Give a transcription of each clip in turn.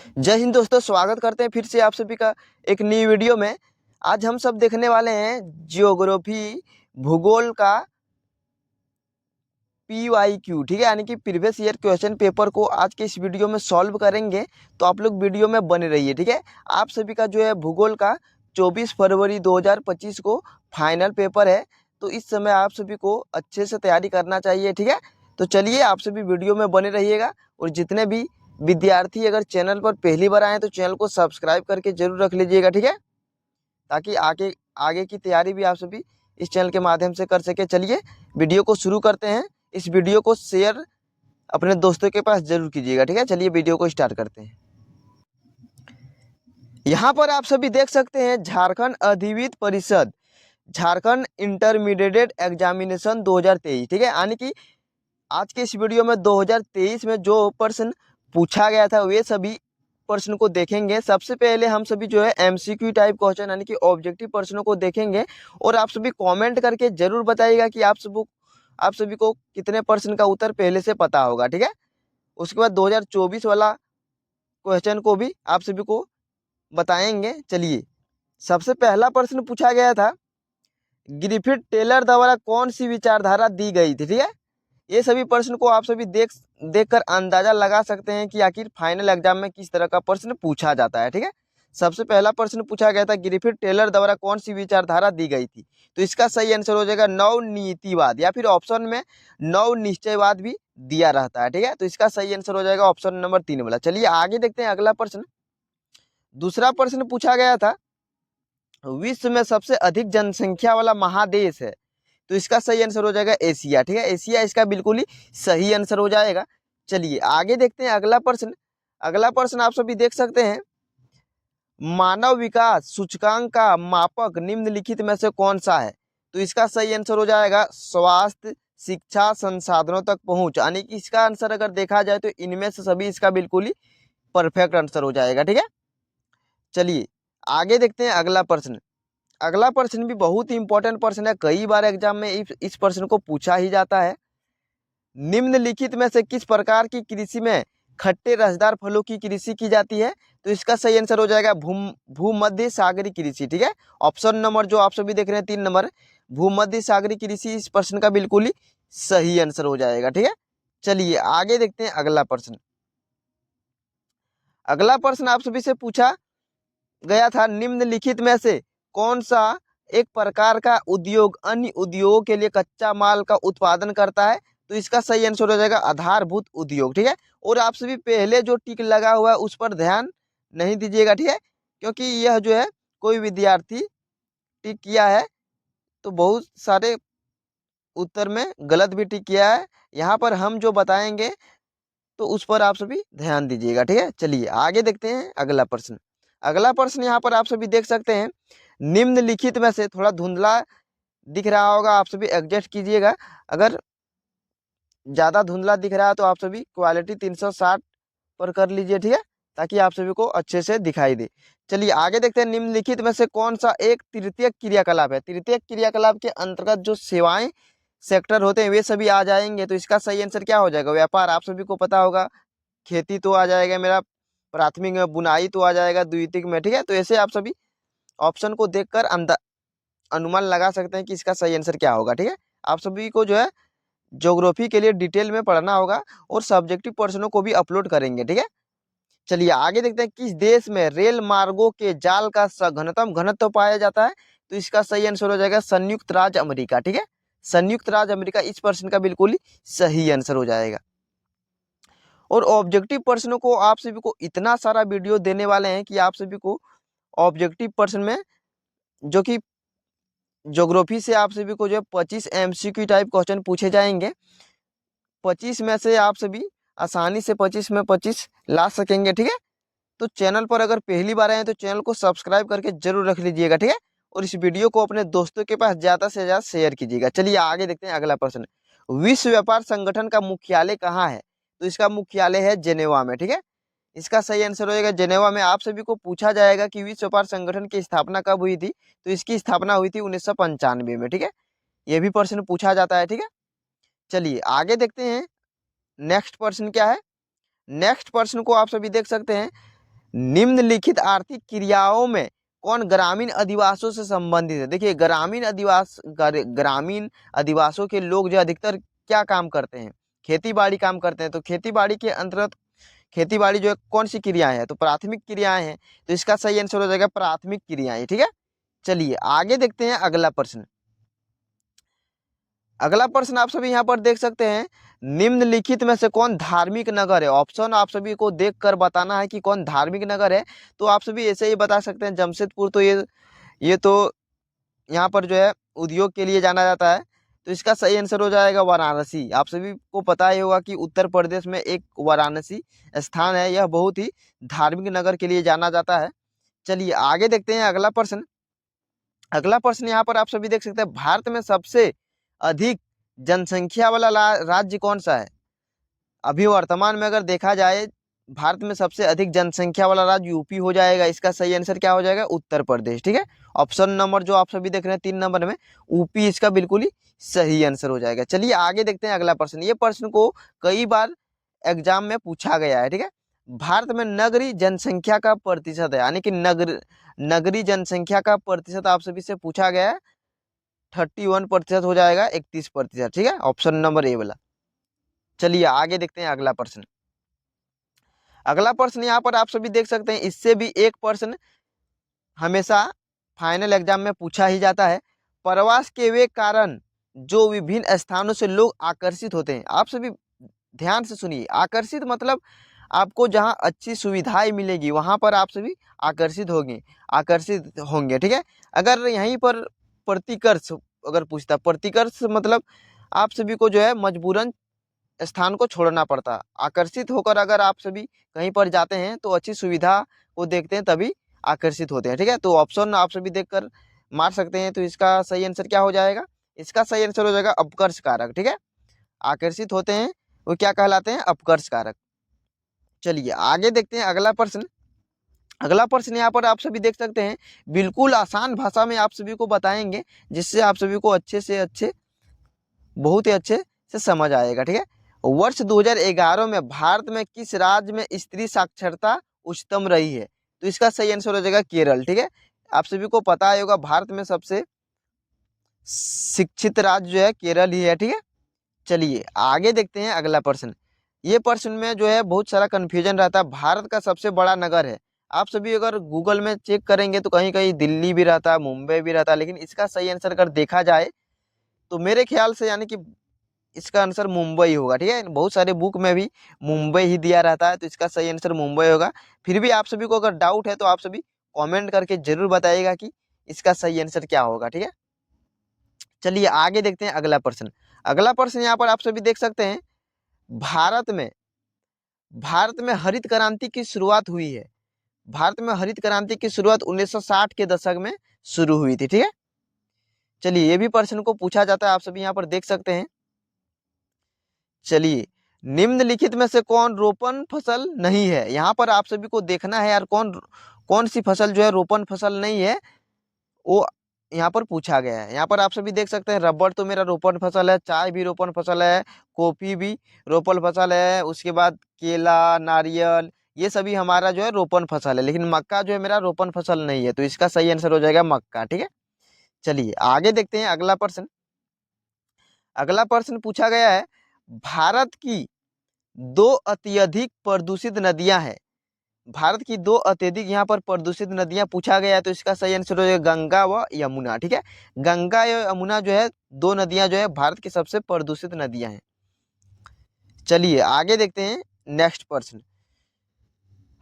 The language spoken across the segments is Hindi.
जय हिंद दोस्तों, स्वागत करते हैं फिर से आप सभी का एक नई वीडियो में। आज हम सब देखने वाले हैं जियोग्राफी भूगोल का PYQ, ठीक है, यानी कि प्रीवियस ईयर क्वेश्चन पेपर को आज के इस वीडियो में सॉल्व करेंगे। तो आप लोग वीडियो में बने रहिए, ठीक है। आप सभी का जो है भूगोल का 24 फरवरी 2025 को फाइनल पेपर है, तो इस समय आप सभी को अच्छे से तैयारी करना चाहिए, ठीक है। तो चलिए आप सभी वीडियो में बने रहिएगा, और जितने भी विद्यार्थी अगर चैनल पर पहली बार आए तो चैनल को सब्सक्राइब करके जरूर रख लीजिएगा, ठीक है, ताकि आगे आगे की तैयारी भी आप सभी इस चैनल के माध्यम से कर सके। चलिए वीडियो को शुरू करते हैं। इस वीडियो को शेयर अपने दोस्तों के पास जरूर कीजिएगा, ठीक है। चलिए वीडियो को स्टार्ट करते हैं। यहाँ पर आप सभी देख सकते हैं झारखंड अधिविद्य परिषद झारखंड इंटरमीडिएट एग्जामिनेशन 2023, ठीक है, यानी कि आज के इस वीडियो में 2023 में जो प्रश्न पूछा गया था वे सभी प्रश्न को देखेंगे। सबसे पहले हम सभी जो है MCQ टाइप क्वेश्चन यानी कि ऑब्जेक्टिव प्रश्नों को देखेंगे, और आप सभी कमेंट करके जरूर बताइएगा कि आप सभी को कितने प्रश्न का उत्तर पहले से पता होगा, ठीक है। उसके बाद 2024 वाला क्वेश्चन को भी आप सभी को बताएंगे। चलिए, सबसे पहला प्रश्न पूछा गया था, ग्रिफिथ टेलर द्वारा कौन सी विचारधारा दी गई थी, ठीक है। ये सभी प्रश्न को आप सभी देखकर अंदाजा लगा सकते हैं कि आखिर फाइनल एग्जाम में किस तरह का प्रश्न पूछा जाता है, ठीक है। सबसे पहला प्रश्न पूछा गया था, ग्रिफिथ टेलर द्वारा कौन सी विचारधारा दी गई थी। तो इसका सही आंसर हो जाएगा नवनीतिवाद, या फिर ऑप्शन में नवनिश्चयवाद भी दिया रहता है, ठीक है। तो इसका सही आंसर हो जाएगा ऑप्शन नंबर 3 वाला। चलिए आगे देखते हैं अगला प्रश्न। दूसरा प्रश्न पूछा गया था, विश्व में सबसे अधिक जनसंख्या वाला महादेश है। तो इसका सही आंसर हो जाएगा एशिया, ठीक है। एशिया इसका बिल्कुल ही सही आंसर हो जाएगा। चलिए आगे देखते हैं अगला प्रश्न। अगला प्रश्न आप सभी देख सकते हैं, मानव विकास सूचकांक का मापक निम्नलिखित में से कौन सा है। तो इसका सही आंसर हो जाएगा स्वास्थ्य, शिक्षा, संसाधनों तक पहुंच, यानी कि इसका आंसर अगर देखा जाए तो इनमें से सभी इसका बिल्कुल ही परफेक्ट आंसर हो जाएगा, ठीक है। चलिए आगे देखते हैं अगला प्रश्न। अगला प्रश्न भी बहुत ही इंपॉर्टेंट प्रश्न है, कई बार एग्जाम में इस प्रश्न को पूछा ही जाता है। निम्नलिखित में से किस प्रकार की कृषि में खट्टे रसदार फलों की कृषि की जाती है। तो इसका सही आंसर हो जाएगा भूमध्य सागरीय कृषि, ठीक है। ऑप्शन नंबर जो आप सभी देख रहे हैं 3 नंबर, भूमध्य सागरीय कृषि इस प्रश्न का बिल्कुल ही सही आंसर हो जाएगा, ठीक है। चलिए आगे देखते हैं अगला प्रश्न। अगला प्रश्न आप सभी से पूछा गया था, निम्नलिखित में से कौन सा एक प्रकार का उद्योग अन्य उद्योगों के लिए कच्चा माल का उत्पादन करता है। तो इसका सही आंसर हो जाएगा आधारभूत उद्योग, ठीक है। और आप सभी पहले जो टिक लगा हुआ है उस पर ध्यान नहीं दीजिएगा, ठीक है, क्योंकि यह जो है कोई विद्यार्थी टिक किया है तो बहुत सारे उत्तर में गलत भी टिक किया है। यहाँ पर हम जो बताएंगे तो उस पर आप सभी ध्यान दीजिएगा, ठीक है। चलिए आगे देखते हैं अगला प्रश्न। अगला प्रश्न यहाँ पर आप सभी देख सकते हैं, निम्नलिखित में से थोड़ा धुंधला दिख रहा होगा, आप सभी एडजस्ट कीजिएगा। अगर ज़्यादा धुंधला दिख रहा है तो आप सभी क्वालिटी 360 पर कर लीजिए, ठीक है, ताकि आप सभी को अच्छे से दिखाई दे। चलिए आगे देखते हैं, निम्नलिखित में से कौन सा एक तृतीयक क्रियाकलाप है। तृतीयक क्रियाकलाप के अंतर्गत जो सेवाएं सेक्टर होते हैं वे सभी आ जाएंगे। तो इसका सही आंसर क्या हो जाएगा, व्यापार आप सभी को पता होगा, खेती तो आ जाएगा मेरा, प्राथमिक में बुनाई तो आ जाएगा, द्वितीयक में, ठीक है। तो ऐसे आप सभी ऑप्शन को देखकर अनुमान लगा सकते हैं कि इसका सही आंसर क्या होगा, ठीक है। आप सभी को जो है ज्योग्राफी के लिए डिटेल में पढ़ना होगा, और सब्जेक्टिव प्रश्नों को भी अपलोड करेंगे, ठीक है। चलिए आगे देखते हैं, किस देश में रेल मार्गों के जाल का सघनतम घनत्व पाया जाता है। तो इसका सही आंसर हो जाएगा संयुक्त राज्य अमेरिका, ठीक है। संयुक्त राज्य अमेरिका इस प्रश्न का बिल्कुल ही सही आंसर हो जाएगा। और ऑब्जेक्टिव प्रश्नों को आप सभी को इतना सारा वीडियो देने वाले हैं कि आप सभी को ऑब्जेक्टिव प्रश्न में जो कि ज्योग्राफी से आप सभी को जो 25 MCQ टाइप क्वेश्चन पूछे जाएंगे, 25 में से आप सभी आसानी से 25 में 25 ला सकेंगे, ठीक है। तो चैनल पर अगर पहली बार आए हैं तो चैनल को सब्सक्राइब करके जरूर रख लीजिएगा, ठीक है। और इस वीडियो को अपने दोस्तों के पास ज़्यादा से ज़्यादा शेयर कीजिएगा। चलिए आगे देखते हैं अगला प्रश्न। विश्व व्यापार संगठन का मुख्यालय कहाँ है। तो इसका मुख्यालय है जेनेवा में, ठीक है। इसका सही आंसर हो जाएगा जेनेवा में। आप सभी को पूछा जाएगा कि विश्व व्यापार संगठन की स्थापना कब हुई थी। तो इसकी स्थापना हुई थी 1995 में, ठीक है। ये भी प्रश्न पूछा जाता है, ठीक है। चलिए आगे देखते हैं नेक्स्ट प्रश्न क्या है। नेक्स्ट प्रश्न को आप सभी देख सकते हैं, निम्नलिखित आर्थिक क्रियाओं में कौन ग्रामीण अधिवासों से संबंधित है? देखिए ग्रामीण अधिवासों के लोग जो अधिकतर क्या काम करते हैं? खेती बाड़ी काम करते हैं। तो खेती बाड़ी के अंतर्गत खेती बाड़ी जो है कौन सी क्रियाएं हैं? तो प्राथमिक क्रियाएं हैं। तो इसका सही आंसर हो जाएगा प्राथमिक क्रियाएं। ठीक है, चलिए आगे देखते हैं अगला प्रश्न। अगला प्रश्न आप सभी यहाँ पर देख सकते हैं, निम्नलिखित में से कौन धार्मिक नगर है? ऑप्शन आप सभी को देखकर बताना है कि कौन धार्मिक नगर है। तो आप सभी ऐसे ही बता सकते हैं जमशेदपुर, तो ये तो यहाँ पर जो है उद्योग के लिए जाना जाता है। तो इसका सही आंसर हो जाएगा वाराणसी। आप सभी को पता ही होगा कि उत्तर प्रदेश में एक वाराणसी स्थान है, यह बहुत ही धार्मिक नगर के लिए जाना जाता है। चलिए आगे देखते हैं अगला प्रश्न। अगला प्रश्न यहाँ पर आप सभी देख सकते हैं, भारत में सबसे अधिक जनसंख्या वाला राज्य कौन सा है? अभी वर्तमान में अगर देखा जाए भारत में सबसे अधिक जनसंख्या वाला राज्य यूपी हो जाएगा। इसका सही आंसर क्या हो जाएगा? उत्तर प्रदेश। ठीक है, ऑप्शन नंबर जो आप सभी देख रहे हैं 3 नंबर में यूपी इसका बिल्कुल ही सही आंसर हो जाएगा। चलिए आगे देखते हैं अगला प्रश्न। ये प्रश्न को कई बार एग्जाम में पूछा गया है। ठीक है, भारत में नगरीय जनसंख्या का प्रतिशत है, यानी कि नगरीय जनसंख्या का प्रतिशत आप सभी से पूछा गया है। 31% हो जाएगा, 31%। ठीक है, ऑप्शन नंबर ए वाला। चलिए आगे देखते हैं अगला प्रश्न। अगला प्रश्न यहाँ पर आप सभी देख सकते हैं, इससे भी एक प्रश्न हमेशा फाइनल एग्जाम में पूछा ही जाता है। प्रवास के वे कारण जो विभिन्न स्थानों से लोग आकर्षित होते हैं। आप सभी ध्यान से सुनिए, आकर्षित मतलब आपको जहाँ अच्छी सुविधाएं मिलेगी वहां पर आप सभी आकर्षित होंगे। ठीक है, अगर यहीं पर प्रतिकर्ष अगर पूछता, प्रतिकर्ष मतलब आप सभी को जो है मजबूरन स्थान को छोड़ना पड़ता। आकर्षित होकर अगर आप सभी कहीं पर जाते हैं तो अच्छी सुविधा को देखते हैं तभी आकर्षित होते हैं। ठीक है, तो ऑप्शन आप सभी देखकर मार सकते हैं। तो इसका सही आंसर क्या हो जाएगा? इसका सही आंसर हो जाएगा अपकर्ष कारक। ठीक है, आकर्षित होते हैं वो क्या कहलाते हैं? अपकर्ष कारक। चलिए आगे देखते हैं अगला प्रश्न। अगला प्रश्न यहाँ पर आप सभी देख सकते हैं, बिल्कुल आसान भाषा में आप सभी को बताएंगे जिससे आप सभी को अच्छे से अच्छे बहुत ही अच्छे से समझ आएगा। ठीक है, वर्ष 2011 में भारत में किस राज्य में स्त्री साक्षरता उच्चतम रही है? तो इसका सही आंसर हो जाएगा केरल। ठीक है, आप सभी को पता होगा भारत में सबसे शिक्षित राज्य जो है केरल ही है। ठीक है, चलिए आगे देखते हैं अगला प्रश्न। ये प्रश्न में जो है बहुत सारा कंफ्यूजन रहता है। भारत का सबसे बड़ा नगर है, आप सभी अगर गूगल में चेक करेंगे तो कहीं कहीं दिल्ली भी रहता है, मुंबई भी रहता है, लेकिन इसका सही आंसर अगर देखा जाए तो मेरे ख्याल से यानी कि इसका आंसर मुंबई होगा। ठीक है, बहुत सारे बुक में भी मुंबई ही दिया रहता है, तो इसका सही आंसर मुंबई होगा। फिर भी आप सभी को अगर डाउट है तो आप सभी कमेंट करके जरूर बताइएगा कि इसका सही आंसर क्या होगा। ठीक है, चलिए आगे देखते हैं अगला प्रश्न। अगला प्रश्न यहाँ पर आप सभी देख सकते हैं, भारत में हरित क्रांति की शुरुआत हुई है। भारत में हरित क्रांति की शुरुआत 1960 के दशक में शुरू हुई थी। ठीक है, चलिए ये भी प्रश्न को पूछा जाता है, आप सभी यहाँ पर देख सकते हैं। चलिए निम्नलिखित में से कौन रोपण फसल नहीं है? यहाँ पर आप सभी को देखना है यार कौन सी फसल जो है रोपण फसल नहीं है, वो यहाँ पर पूछा गया है। यहाँ पर आप सभी देख सकते हैं, रबड़ तो मेरा रोपण फसल है, चाय भी रोपण फसल है, कॉफी भी रोपण फसल है, उसके बाद केला, नारियल, ये सभी हमारा जो है रोपण फसल है, लेकिन मक्का जो है मेरा रोपण फसल नहीं है। तो इसका सही आंसर हो जाएगा मक्का। ठीक है, चलिए आगे देखते हैं अगला प्रश्न। अगला प्रश्न पूछा गया है, भारत की 2 अत्यधिक प्रदूषित नदियां हैं। भारत की 2 अत्यधिक यहाँ पर प्रदूषित नदियां पूछा गया है। तो इसका सही आंसर हो जाएगा गंगा व यमुना। ठीक है, गंगा या यमुना जो है 2 नदियां जो है भारत की सबसे प्रदूषित नदियां हैं। चलिए आगे देखते हैं नेक्स्ट प्रश्न।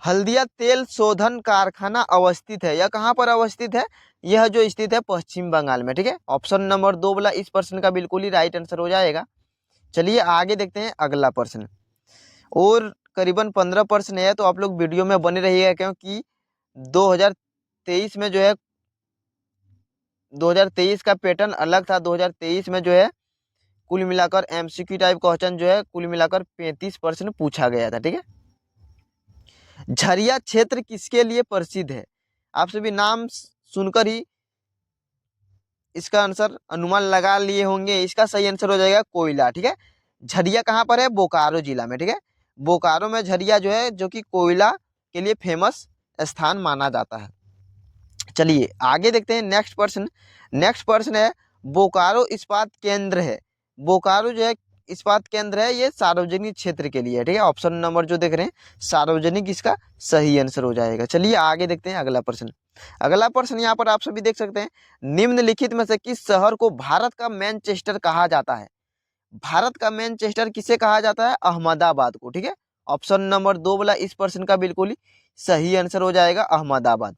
हल्दिया तेल शोधन कारखाना अवस्थित है, यह कहाँ पर अवस्थित है? यह जो स्थित है पश्चिम बंगाल में। ठीक है, ऑप्शन नंबर 2 वाला इस प्रश्न का बिल्कुल ही राइट आंसर हो जाएगा। चलिए आगे देखते हैं अगला प्रश्न, और करीबन 15 प्रश्न है, तो आप लोग वीडियो में बने रहिएगा, क्योंकि 2023 में जो है 2023 का पैटर्न अलग था। 2023 में जो है कुल मिलाकर एमसीक्यू टाइप क्वेश्चन जो है कुल मिलाकर 35 प्रश्न पूछा गया था। ठीक है, झरिया क्षेत्र किसके लिए प्रसिद्ध है? आप सभी नाम सुनकर ही इसका आंसर अनुमान लगा लिए होंगे। इसका सही आंसर हो जाएगा कोयला। ठीक है, झरिया कहाँ पर है? बोकारो जिला में। ठीक है, बोकारो में झरिया जो है जो कि कोयला के लिए फेमस स्थान माना जाता है। चलिए आगे देखते हैं नेक्स्ट प्रश्न। नेक्स्ट प्रश्न है बोकारो इस्पात केंद्र है। बोकारो जो है इस्पात केंद्र है, ये सार्वजनिक क्षेत्र के लिए है, ठीक है। ऑप्शन नंबर जो देख रहे हैं सार्वजनिक इसका सही आंसर हो जाएगा। चलिए आगे देखते हैं अगला प्रश्न। अगला प्रश्न यहाँ पर आप सभी देख सकते हैं, निम्नलिखित में से किस शहर को भारत का मैनचेस्टर कहा जाता है? भारत का मैनचेस्टर किसे कहा जाता है? अहमदाबाद को, ठीक है। ऑप्शन नंबर 2 वाला इस प्रश्न का बिल्कुल ही सही आंसर हो जाएगा, अहमदाबाद।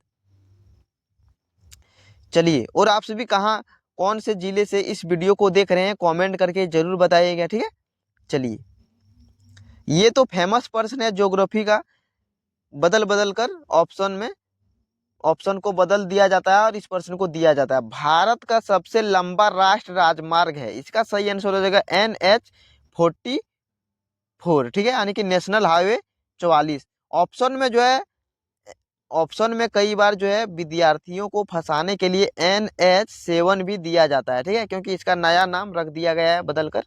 चलिए, और आप सभी कहाँ कौन से जिले से इस वीडियो को देख रहे हैं कमेंट करके जरूर बताइएगा, ठीक है। चलिए, ये तो फेमस प्रश्न है ज्योग्राफी का, बदल बदल कर ऑप्शन को बदल दिया जाता है और इस प्रश्न को दिया जाता है। भारत का सबसे लंबा राष्ट्रीय राजमार्ग है, इसका सही आंसर हो जाएगा NH44, ठीक है, यानी कि नेशनल हाईवे 44। ऑप्शन में जो है, ऑप्शन में कई बार जो है विद्यार्थियों को फंसाने के लिए NH7 भी दिया जाता है, ठीक है, क्योंकि इसका नया नाम रख दिया गया है बदल कर,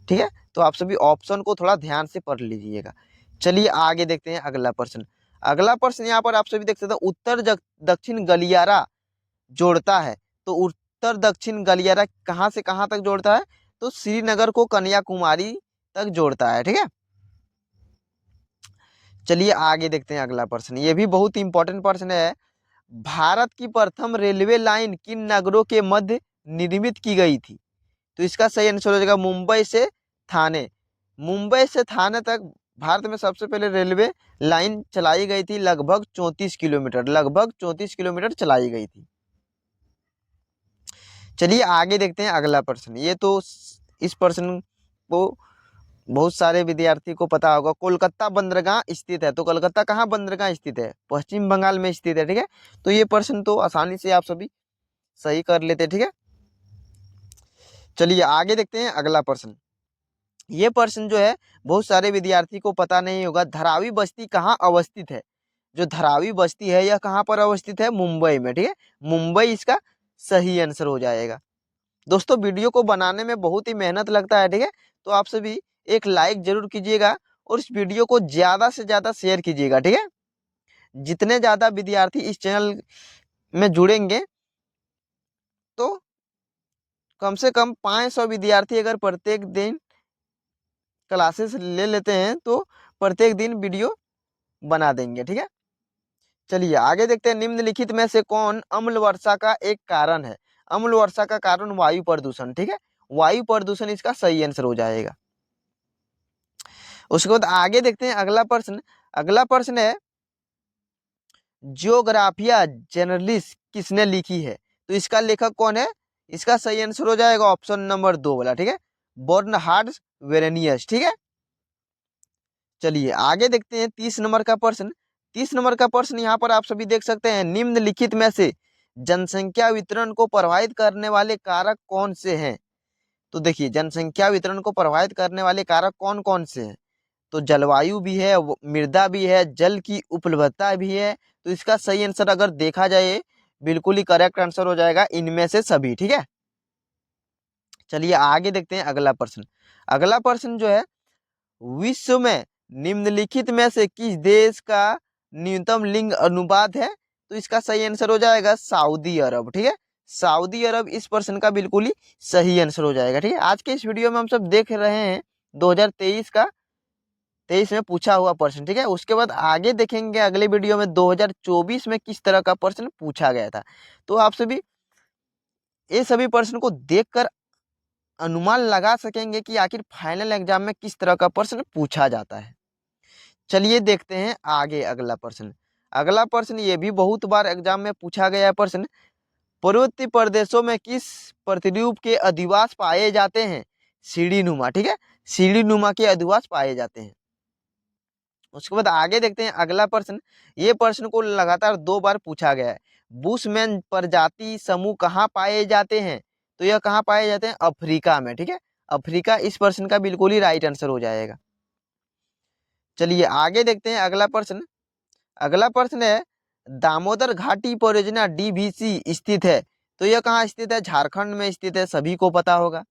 ठीक है। तो आप सभी ऑप्शन को थोड़ा ध्यान से पढ़ लीजिएगा। चलिए आगे देखते हैं अगला प्रश्न। अगला प्रश्न यहाँ पर आप सभी देख सकते हैं, उत्तर दक्षिण गलियारा जोड़ता है। तो उत्तर दक्षिण गलियारा कहाँ से कहाँ तक जोड़ता है? तो श्रीनगर को कन्याकुमारी तक जोड़ता है, ठीक है। चलिए आगे देखते हैं अगला प्रश्न, ये भी बहुत इंपॉर्टेंट प्रश्न है। भारत की प्रथम रेलवे लाइन किन नगरों के मध्य निर्मित की गई थी? तो इसका सही आंसर हो जाएगा मुंबई से थाने। मुंबई से थाने तक भारत में सबसे पहले रेलवे लाइन चलाई गई थी, लगभग 34 किलोमीटर, लगभग 34 किलोमीटर चलाई गई थी। चलिए आगे देखते हैं अगला प्रश्न। ये तो इस प्रश्न को बहुत सारे विद्यार्थी को पता होगा। कोलकाता बंदरगाह स्थित है, तो कोलकाता कहाँ बंदरगाह स्थित है? पश्चिम बंगाल में स्थित है, ठीक है। तो ये प्रश्न तो आसानी से आप सभी सही कर लेते, ठीक है। चलिए आगे देखते हैं अगला प्रश्न। ये प्रश्न जो है बहुत सारे विद्यार्थी को पता नहीं होगा, धारावी बस्ती कहाँ अवस्थित है? जो धारावी बस्ती है यह कहाँ पर अवस्थित है? मुंबई में, ठीक है। मुंबई इसका सही आंसर हो जाएगा। दोस्तों, वीडियो को बनाने में बहुत ही मेहनत लगता है, ठीक है। तो आप सभी एक लाइक जरूर कीजिएगा और इस वीडियो को ज्यादा से ज्यादा शेयर कीजिएगा, ठीक है। जितने ज्यादा विद्यार्थी इस चैनल में जुड़ेंगे तो कम से कम 500 विद्यार्थी अगर प्रत्येक दिन क्लासेस ले लेते हैं तो प्रत्येक दिन वीडियो बना देंगे, ठीक है। चलिए आगे देखते हैं, निम्नलिखित में से कौन अम्ल वर्षा का एक कारण है? अम्ल वर्षा का कारण वायु प्रदूषण, ठीक है। वायु प्रदूषण इसका सही आंसर हो जाएगा। उसके बाद आगे देखते हैं अगला प्रश्न। अगला प्रश्न है, जियोग्राफिया जनरलिस किसने लिखी है? तो इसका लेखक कौन है? इसका सही आंसर हो जाएगा ऑप्शन नंबर 2 वाला, ठीक है, बर्नहार्ड वेरेनियस, ठीक है। चलिए आगे देखते हैं 30 नंबर का प्रश्न। 30 नंबर का प्रश्न यहाँ पर आप सभी देख सकते हैं, निम्नलिखित में से जनसंख्या वितरण को प्रभावित करने वाले कारक कौन से हैं? तो देखिए, जनसंख्या वितरण को प्रभावित करने वाले कारक कौन कौन से हैं? तो जलवायु भी है, मृदा भी है, जल की उपलब्धता भी है। तो इसका सही आंसर अगर देखा जाए बिल्कुल ही करेक्ट आंसर हो जाएगा इनमें से सभी, ठीक है। चलिए आगे देखते हैं अगला प्रश्न। अगला प्रश्न जो है, विश्व में निम्नलिखित में से किस देश का न्यूनतम लिंग अनुपात है? तो इसका सही आंसर हो जाएगा सऊदी अरब, ठीक है। सऊदी अरब इस प्रश्न का बिल्कुल ही सही आंसर हो जाएगा, ठीक है। आज के इस वीडियो में हम सब देख रहे हैं 2023 का 23 में पूछा हुआ प्रश्न, ठीक है। उसके बाद आगे देखेंगे अगले वीडियो में 2024 में किस तरह का प्रश्न पूछा गया था। तो आप सभी ये सभी प्रश्न को देखकर अनुमान लगा सकेंगे कि आखिर फाइनल एग्जाम में किस तरह का प्रश्न पूछा जाता है। चलिए देखते हैं आगे अगला प्रश्न। अगला प्रश्न ये भी बहुत बार एग्जाम में पूछा गया है प्रश्न, पूर्वोत्तर प्रदेशों में किस प्रतिरूप के अधिवास पाए जाते हैं? सीढ़ी नुमा, ठीक है, सीढ़ी नुमा के अधिवास पाए जाते हैं। उसके बाद आगे देखते हैं अगला प्रश्न। ये प्रश्न को लगातार 2 बार पूछा गया है, बुशमैन प्रजाति समूह कहाँ पाए जाते हैं? तो यह कहाँ पाए जाते हैं? अफ्रीका में, ठीक है। अफ्रीका इस प्रश्न का बिल्कुल ही राइट आंसर हो जाएगा। चलिए आगे देखते हैं अगला प्रश्न। अगला प्रश्न है, दामोदर घाटी परियोजना DVC स्थित है, तो यह कहाँ स्थित है? झारखंड में स्थित है, सभी को पता होगा।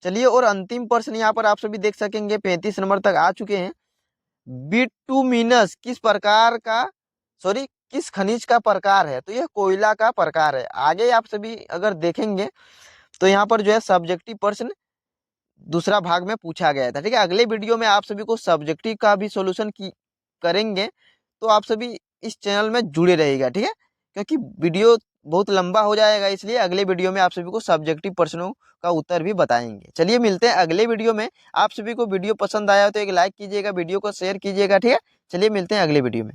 चलिए और अंतिम प्रश्न यहाँ पर आप सभी देख सकेंगे 35 नंबर तक आ चुके हैं। बिटुमिनस किस प्रकार का, सॉरी, किस खनिज का प्रकार है? तो यह कोयला का प्रकार है। आगे आप सभी अगर देखेंगे तो यहाँ पर जो है सब्जेक्टिव प्रश्न दूसरा भाग में पूछा गया था। ठीक है, अगले वीडियो में आप सभी को सब्जेक्टिव का भी सॉल्यूशन की करेंगे, तो आप सभी इस चैनल में जुड़े रहेगा। ठीक है, क्योंकि वीडियो बहुत लंबा हो जाएगा, इसलिए अगले वीडियो में आप सभी को सब्जेक्टिव प्रश्नों का उत्तर भी बताएंगे। चलिए मिलते हैं अगले वीडियो में। आप सभी को वीडियो पसंद आया तो एक लाइक कीजिएगा, वीडियो को शेयर कीजिएगा। ठीक है, चलिए मिलते हैं अगले वीडियो में।